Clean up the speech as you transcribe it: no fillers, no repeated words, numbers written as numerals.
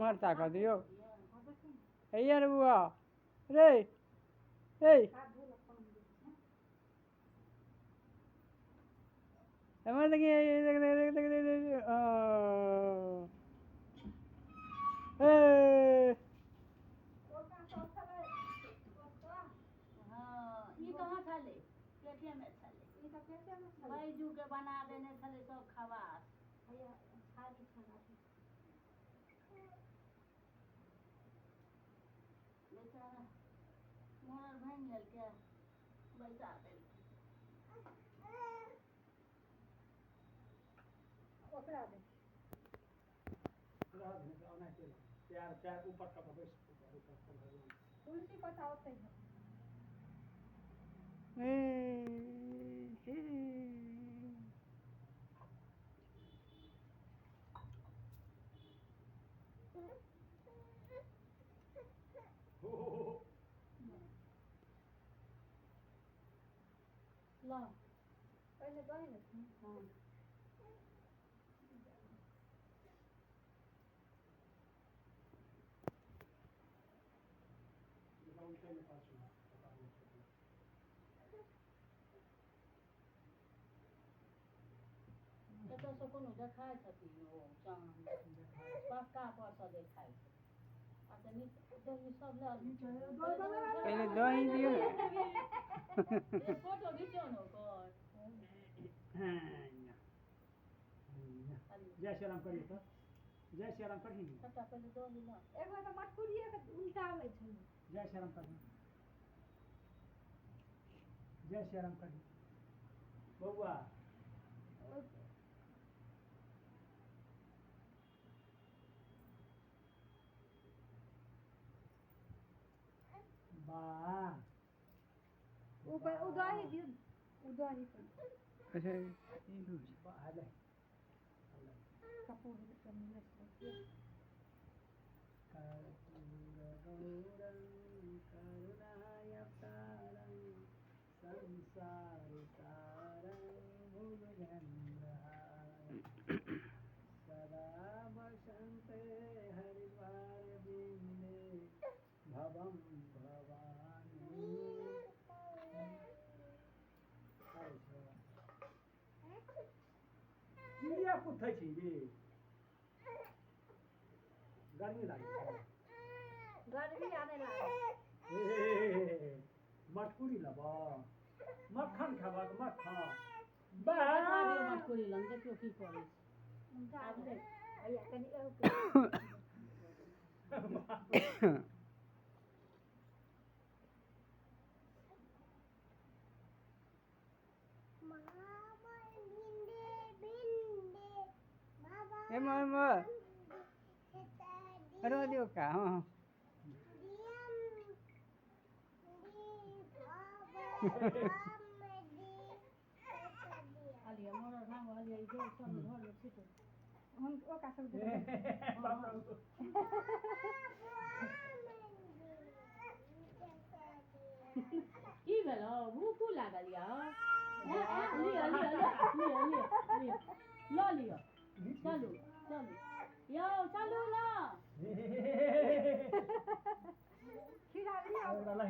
मारता कर दियो यार बुआ रे ए हमारे देखिए देख देख देख देख देख ये कहाँ छले पेटे में छले ये तो पेटे में छले भाई जू के बना देने छले सब खवास भैया छाली खाना बेचारा मोर भांग लेल के बैठा दे ओकरा दे आना के प्यार प्यार ऊपर का बस तुलसी बताओ सही ला पहले दही ले हां उनके में पास कतौ से कोनो देखाय छथिन ओ चांद पक्का पर से देखाय छै आ त नी दही सब ला पहले दही दियो ना ये फोटो खींचो न ओकर जय श्री राम करिए तो जय श्री राम करिए सबटा पहले दही ला एगो त मटकुरिए के उल्टा आबै छै जय श्री राम करिए जय श्री राम करिए बउआ वाह ऊपर उदाही दियो उदाही पर अच्छा हाले कपूर के मिले करुणायतारं संसारतारं भुजगेन्द्रहारं सदा वसन्ते हरिद्वारविन्दे भवं भवानी किया पुछै छी रे गर्मी लागे गर्मी आने लागे मटकुरी लबा मक्खन खाबा त मक्खन बसा दियो मटकुरी लंग देखियो की करे उनका आबे भैया कनी ए मामा रो दियो का हां आलिया मोर भांग आलिया जो सब घर में छिटो हम ओ का सब दे की भेलो भूख लागल या लियो लो लियो चलू चलू यो चलू ना खिला लियो